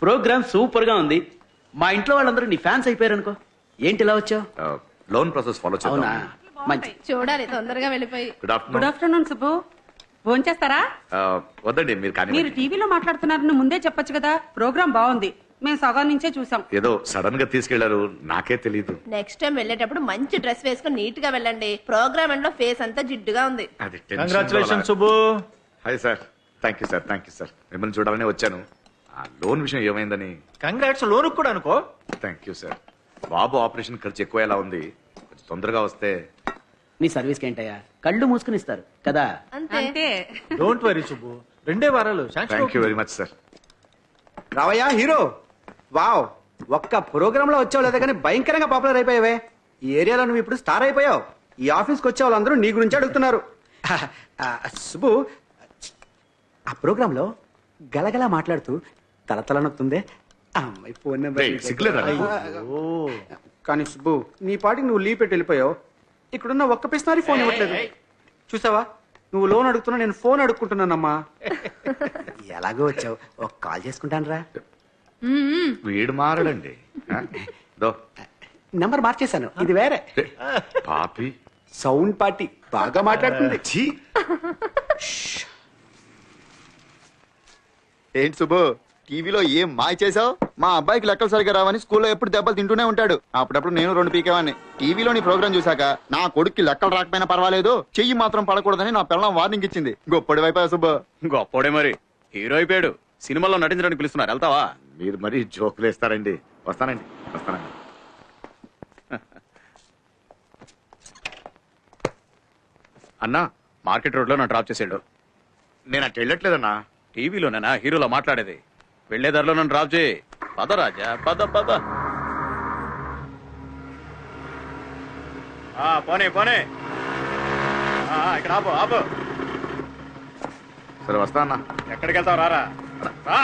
Programme super గా ఉంది. మా ఇంట్లో వాళ్ళందరూ నీ ఫ్యాన్స్ అయిపోయారు అనుకో. ఏంటి ఇలా వచ్చావు? లోన్ ప్రాసెస్ ఫాలో అవునా, చేద్దాం. మంచి. చూడాలి తొందరగా వెళ్ళిపోయి. Good good afternoon. Afternoon Subbu. Phone చేస్తారా? వద్దండి, మీరు కానీ మీరు టీవీలో మాట్లాడుతున్నారని ముందే చెప్పొచ్చు కదా. ప్రోగ్రామ్ బాగుంది, మేము సగం నుంచే చూసాం. ఏదో సడన్ గా తీసుకెళ్లారు, నాకే తెలీదు. నెక్స్ట్ టైం వెళ్ళేటప్పుడు మంచి డ్రెస్ వేసుకుని నీట్ గా వెళ్ళండి. ప్రోగ్రామ్ ఎండ్ లో ఫేస్ అంతా జిడ్డుగా ఉంది. అది congratulation Subbu. Hi sir. Thank you sir. మిమ్మల్ని చూడాలని వచ్చాను. ఆ లోన్ విషయం ఏమైందని. కంగ్రాట్స్ లోన్ కూడా అనుకో. Thank you sir. Babu operation ఖర్చు ఎక్కువ ఎలా ఉంది, కొంచెం తొందరగా వస్తే. నీ సర్వీస్ కి ఏంటయ్యా, కళ్ళు మూసుకుని ఇస్తారు కదా. అంతే. డోంట్ వరీ సుబ్బు, 2 వారాలు thank you very much sir. రావయ్యా హీరో. వావ్, ఒక్క ప్రోగ్రామ్ లో వచ్చావు లేదా కానీ భయంకరంగా పాపులర్ అయిపోయావే. ఈ ఏరియాలో నువ్వు ఇప్పుడు స్టార్ అయిపోయావు. ఈ ఆఫీస్కి వచ్చే వాళ్ళందరూ నీ గురించి అడుగుతున్నారు. సుబ్బు, ఆ ప్రోగ్రామ్ లో గలగలా మాట్లాడుతూ తలతల నొక్కుందే అమ్మాయి ఫోన్ నెంబర్. రేయ్, సిగ్గులేదా నీకు? కానీ సుబ్బు, నీ పాటికి నువ్వు లీవ్ పెట్టి వెళ్ళిపోయావు. ఇక్కడున్న ఒక్క పిస్నారి ఫోన్ ఇవ్వట్లేదు. చూసావా, నువ్వు లోన్ అడుగుతున్నా, నేను ఫోన్ అడుక్కుంటున్నానమ్మా. ఎలాగో వచ్చావు, ఒక కాల్ చేసుకుంటాను రా. వీడు మారడండి. దో నంబర్ మార్చేశాను, ఇది వేరే. పాపి సౌండ్ పార్టీ బాగా మాట్లాడుతుంది. ఛీ. ఏంటి సుబ్బు, టీవీలో ఏం మాయ చేసావు? మా అబ్బాయికి లెక్కలు సరిగా రావని స్కూల్లో ఎప్పుడు దెబ్బలు తింటూనే ఉంటాడు. అప్పుడప్పుడు నేను 2 పీకేవాడిని. టీవీలో నీ ప్రోగ్రామ్ చూసాక నా కొడుక్కి లెక్కలు రాకపోయినా పర్వాలేదు, చెయ్యి మాత్రం పడకూడదని నా పిల్లం వార్నింగ్ ఇచ్చింది. గొప్పడి వైపోయా సుబ్బు. గొప్పోడే మరి, హీరో అయిపోయాడు. సినిమాలో నటించడానికి పిలుస్తున్నారు, వెళ్తావా? మీరు మరీ జోకులు వేస్తారండి. వస్తానండి. అన్నా, మార్కెట్ రోడ్ లో నన్ను డ్రాప్ చేసాడు. నేను అటు వెళ్ళట్లేదన్నా. టీవీలోనేనా హీరోలో మాట్లాడేది? వెళ్లే దారిలో నన్ను డ్రాప్ చేయి. పద రాజా, పద పద. పోనే పోనే. ఇక్కడ ఆపు ఆపు. సరే వస్తా అన్నా. ఎక్కడికి వెళ్తావు? రారా రా.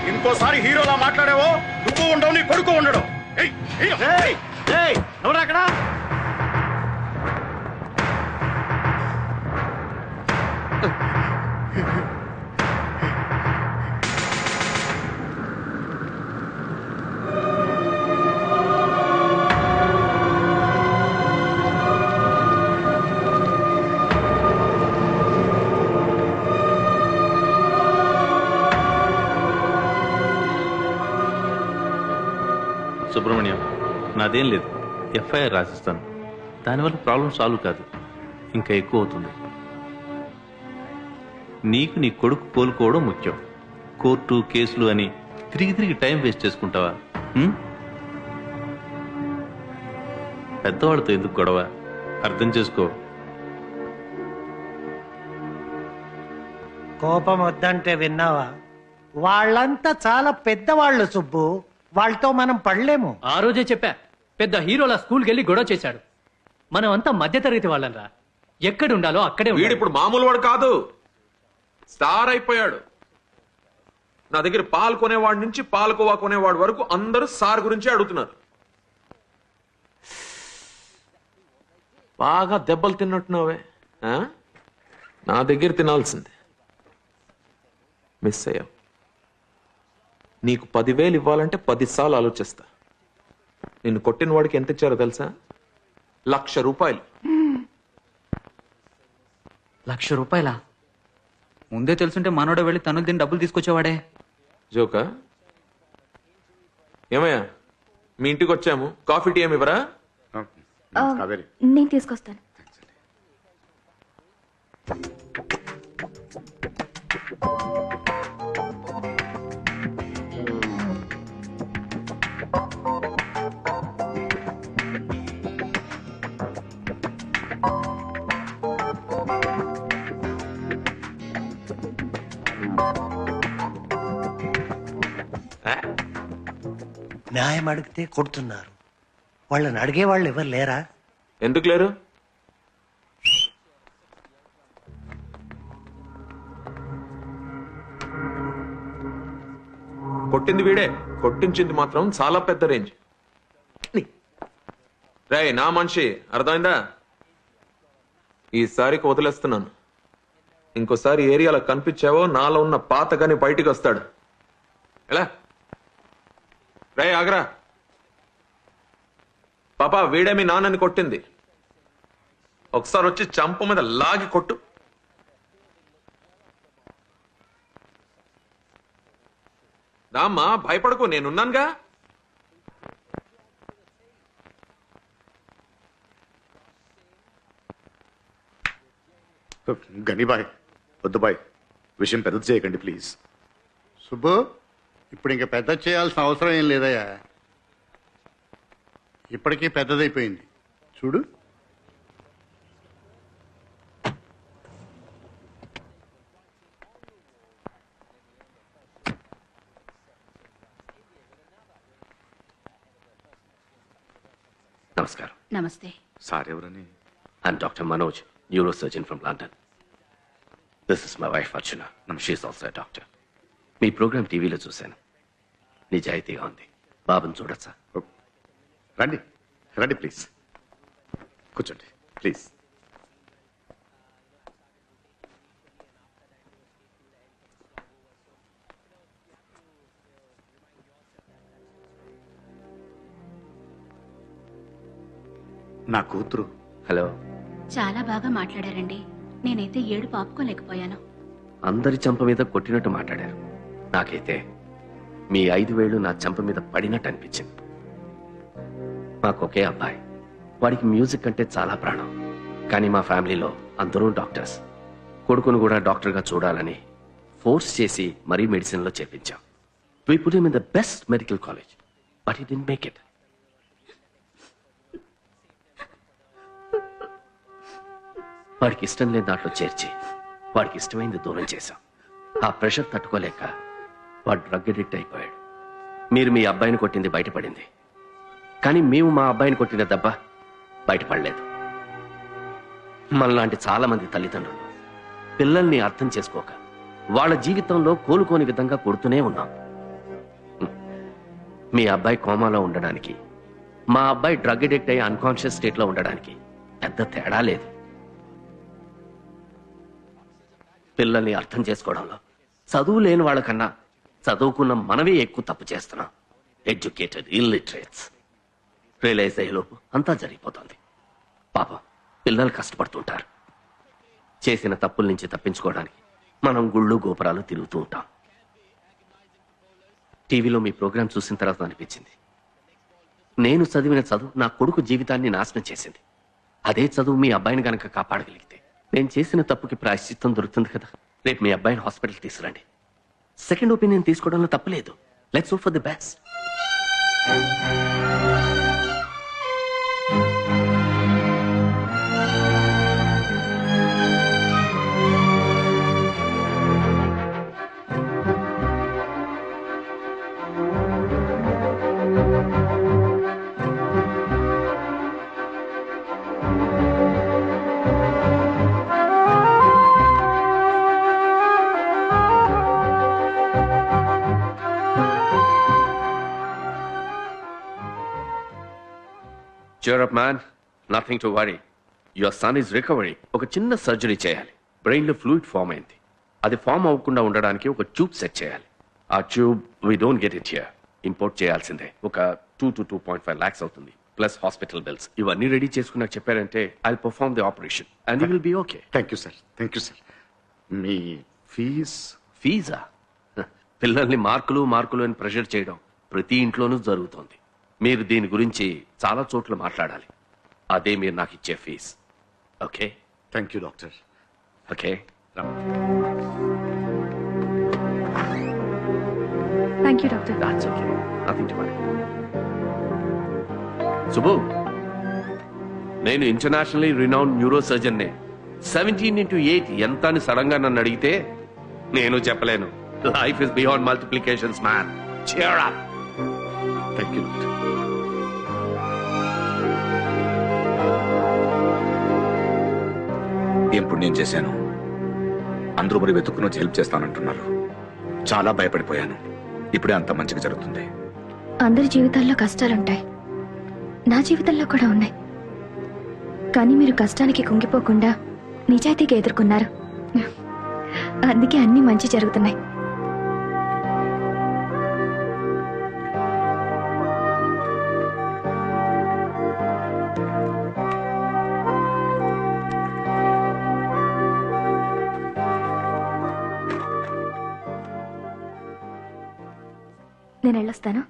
ఇంకోసారి హీరోలా మాట్లాడావో నువ్వు ఉండవు, నీ కొడుకు ఉండడు. ఎవరు అక్కడ? సుబ్రహ్మణ్యం, నాదేం లేదు, ఎఫ్ఐఆర్ రాసిస్తాను. దానివల్ల ప్రాబ్లం సాల్వ్ కాదు, ఇంకా ఎక్కువ అవుతుంది. నీకు నీ కొడుకు కోలుకోవడం ముఖ్యం. కోర్టు కేసులు అని తిరిగి టైం వేస్ట్ చేసుకుంటావా? పెద్దవాళ్ళతో ఎందుకు గొడవ? అర్థం చేసుకో. కోపం వద్దంటే విన్నావా? వాళ్ళంతా చాలా పెద్దవాళ్ళు సుబ్బు, వాళ్ళతో మనం పడలేము. ఆ రోజే చెప్పా, పెద్ద హీరోల స్కూల్కి వెళ్ళి గొడవ చేశాడు. మనం అంతా మధ్యతరగతి వాళ్ళరా, ఎక్కడ ఉండాలో అక్కడే. వీడిప్పుడు మామూలు వాడు కాదు, స్టార్ అయిపోయాడు. నా దగ్గర పాలు కొనేవాడి నుంచి పాలకోవా కొనేవాడి వరకు అందరూ సార్ గురించే అడుగుతున్నారు. బాగా దెబ్బలు తిన్నట్టున్నావే. నా దగ్గర తినాల్సిందే, మిస్ అయ్యావు. నీకు 10,000 ఇవ్వాలంటే 10 సార్లు ఆలోచిస్తా. నిన్ను కొట్టిన వాడికి ఎంత ఇచ్చారో తెలుసా? 1,00,000 రూపాయలు. 1,00,000 రూపాయలా? ముందే తెలుసుంటే మనోడ వెళ్ళి తనులు తిని డబ్బులు తీసుకొచ్చేవాడే. జోకా? ఏమయ్యా, మీ ఇంటికి వచ్చాము, కాఫీ టీ ఏమి ఇవ్వరా? కావేరి, నేను తీసుకొస్తాను. న్యాయం అడిగితే కొడుతున్నారు, వాళ్ళని అడిగే వాళ్ళు ఎవరు లేరా? ఎందుకు లేరు? కొట్టింది వీడే, కొట్టించింది మాత్రం చాలా పెద్ద రేంజ్. రేయ్ నా మనిషి, అర్థమైందా? ఈసారికి వదిలేస్తున్నాను. ఇంకోసారి ఏరియాలో కనిపించావో నాలో ఉన్న పాతగాని బయటికి వస్తాడు. ఎలా? రేయ్ ఆగ్రా. పాపా వీడే మీ నాన్నని కొట్టింది. ఒకసారి వచ్చి చంప మీద లాగి కొట్టు. దామ్మా భయపడకు, నేనున్నానుగా. గనిబాయ్ వద్దు బాయ్, విషయం పెద్ద చేయకండి ప్లీజ్. సుబ్బు, ఇప్పుడు ఇంకా పెద్ద చేయాల్సిన అవసరం ఏం లేదయ్యా. ఇప్పటికీ పెద్దదైపోయింది చూడు. నమస్కారం. నమస్తే. సార్ ఎవరని? I'm doctor Manoj, neurosurgeon from London. This is my wife Archana. She is also a doctor. మీ ప్రోగ్రామ్ టీవీలో చూశాను. నిజాయితీగా ఉంది. బాబుని చూడొచ్చా? రండి రండి ప్లీజ్, కూర్చోండి ప్లీజ్. నా కూతురు. హలో. చాలా బాగా మాట్లాడారండి. నేనైతే ఏడుపు ఆపుకోలేకపోయాను. అందరి చంప మీద కొట్టినట్టు మాట్లాడారు. నాకైతే మీ 5 వేళ్లు నా చంప మీద పడినట్టు అనిపించింది. మాకొకే అబ్బాయి. వాడికి మ్యూజిక్ అంటే చాలా ప్రాణం. కానీ మా ఫ్యామిలీలో అందరూ డాక్టర్స్. కొడుకును కూడా డాక్టర్గా చూడాలని ఫోర్స్ చేసి మరీ మెడిసిన్లో చేర్పించాం. We put him in the best medical college, but he didn't make it. వాడికి ఇష్టం లేని దాంట్లో చేర్చి వాడికి ఇష్టమైంది దూరం చేశాం. ఆ ప్రెషర్ తట్టుకోలేక వాడు డ్రగ్ అడిక్ట్ అయిపోయాడు. మీరు మీ అబ్బాయిని కొట్టింది బయటపడింది, కానీ మేము మా అబ్బాయిని కొట్టిన దెబ్బ బయటపడలేదు. మనలాంటి చాలా మంది తల్లిదండ్రులు పిల్లల్ని అర్థం చేసుకోక వాళ్ళ జీవితంలో కోలుకోని విధంగా కొడుతూనే ఉన్నాం. మీ అబ్బాయి కోమాలో ఉండడానికి, మా అబ్బాయి డ్రగ్ అడిక్ట్ అయ్యి అన్కాన్షియస్ స్టేట్లో ఉండడానికి పెద్ద తేడా లేదు. పిల్లల్ని అర్థం చేసుకోవడంలో చదువు లేని వాళ్ళకన్నా చదువుకున్న మనమే ఎక్కువ తప్పు చేస్తున్నాం. Educated illiterates. రియలైజ్ అయ్యేలోపు అంతా జరిగిపోతుంది. పాపం పిల్లలు కష్టపడుతుంటారు. చేసిన తప్పుల నుంచి తప్పించుకోవడానికి మనం గుళ్ళు గోపురాలు తిరుగుతూ ఉంటాం. టీవీలో మీ ప్రోగ్రాం చూసిన తర్వాత అనిపించింది, నేను చదివిన చదువు నా కొడుకు జీవితాన్ని నాశనం చేసింది. అదే చదువు మీ అబ్బాయిని గనక కాపాడగలిగితే నేను చేసిన తప్పుకి ప్రాయశ్చిత్తం దొరుకుతుంది కదా. రేపు మీ అబ్బాయిని హాస్పిటల్కి తీసుకురండి. సెకండ్ ఒపీనియన్ తీసుకోవడంలో తప్పలేదు. Let's hope for the best. Cheer up, man. Nothing to worry. Your son is recovering. ఒక చిన్న సర్జరీ చేయాలి. బ్రెయిన్ లో ఫ్లూయిడ్ ఫామ్ అయింది. అది ఫామ్ అవ్వకుండా ఉండడానికి ఒక ట్యూబ్ సెట్ చేయాలి. ఆ tube we don't get it here. Import చేయాల్సిందే. ఒక 2 to 2.5 lakhs అవుతుంది. Plus hospital bills. ఇవన్నీ రెడీ చేసుకున్నాక చెప్పారంటే I will perform the operation and you will be okay. Thank you sir, thank you sir. మీ ఫీజా? పిల్లల్ని మార్కులు అని ప్రెషర్ చేయడం ప్రతి ఇంట్లోనూ జరుగుతోంది. మీరు దీని గురించి చాలా చోట్ల మాట్లాడాలి. అదే మీరు నాకు ఇచ్చే fees. Okay? Thank you doctor. Okay. Thank you doctor. That's okay. Nothing to worry. Subbu, నేను ఇంటర్నేషనల్లీ రినౌండ్ న్యూరో సర్జన్ నే. 17x8 ఎంత అని సడన్ గా నన్ను అడిగితే నేను చెప్పలేను. Life is beyond multiplications man. Cheer up. Thank you doctor. ఏం పుణ్యం చేశాను, అందరూ మరి వెతుక్కుని వచ్చి హెల్ప్ చేస్తానంటున్నారు. చాలా భయపడిపోయాను. ఇప్పుడే అంత మంచిగా జరుగుతుంది. అందరి జీవితాల్లో కష్టాలుంటాయి, నా జీవితంలో కూడా ఉన్నాయి. కానీ మీరు కష్టానికి కుంగిపోకుండా నిజాయితీగా ఎదుర్కొన్నారు. అందుకే అన్ని మంచి జరుగుతున్నాయి. నేను వెళ్ళొస్తాను.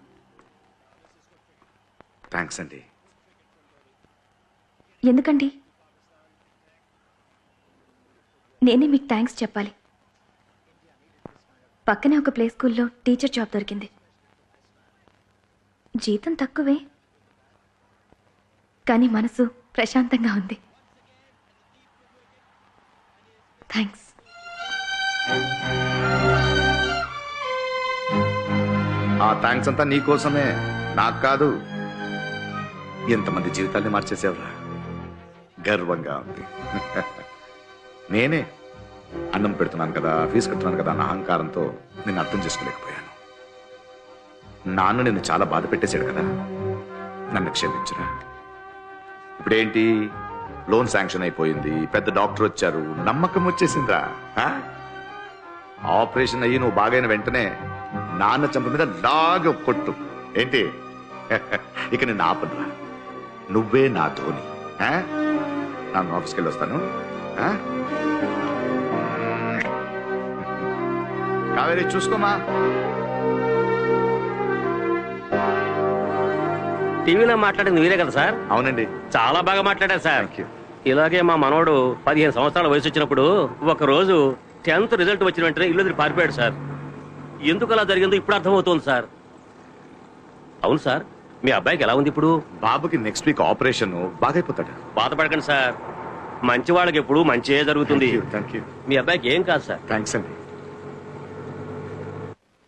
థ్యాంక్స్ అండి. ఎందుకండి? నేనే మీకు థ్యాంక్స్ చెప్పాలి. పక్కనే ఒక ప్లే స్కూల్లో టీచర్ జాబ్ దొరికింది. జీతం తక్కువే, కానీ మనసు ప్రశాంతంగా ఉంది. థ్యాంక్స్. ఆ థ్యాంక్స్ అంతా నీకోసమే, నాకు కాదు. ఎంతమంది జీవితాన్ని మార్చేసేవరా. గర్వంగా ఉంది. నేనే అన్నం పెడుతున్నాను కదా, ఫీజు కడుతున్నాను కదా అన్న అహంకారంతో నేను అర్థం చేసుకోలేకపోయాను. నాన్న నిన్ను చాలా బాధ పెట్టేశాడు కదా, నన్ను క్షమించురా. ఇప్పుడేంటి, లోన్ శాంక్షన్ అయిపోయింది, పెద్ద డాక్టర్ వచ్చారు, నమ్మకం వచ్చేసిందిరా. ఆపరేషన్ అయ్యి నువ్వు బాగైన వెంటనే నాన్న చంప మీద లాగా కొట్టు. ఏంటి, ఇక నేను ఆపనురా. నువ్వే నా ధోని. నేను ఆఫీస్కి వెళ్ళి వస్తాను. కావేరి చూసుకోమా. టీవీలో మాట్లాడింది మీరే కదా సార్? అవునండి. చాలా బాగా మాట్లాడారు సార్. ఇలాగే మా మనవడు 15 సంవత్సరాల వయసు వచ్చినప్పుడు ఒక రోజు 10th రిజల్ట్ వచ్చిన వెంటనే ఇల్లు వదిలి పారిపోయాడు సార్. ఎందుకు అలా జరిగిందో ఇప్పుడు అర్థమవుతోంది సార్. అవును సార్, మీ అబ్బాయికి ఎలా ఉంది ఇప్పుడు? బాబుకి నెక్స్ట్ వీక్ ఆపరేషన్, బాగైపోతాడు. బాధపడకండి సార్, మంచి వాళ్ళకి ఎప్పుడు మంచిగా జరుగుతుంది. Thank you. మీ అబ్బాయికి ఏం కాదు సార్. థ్యాంక్స్ అండి.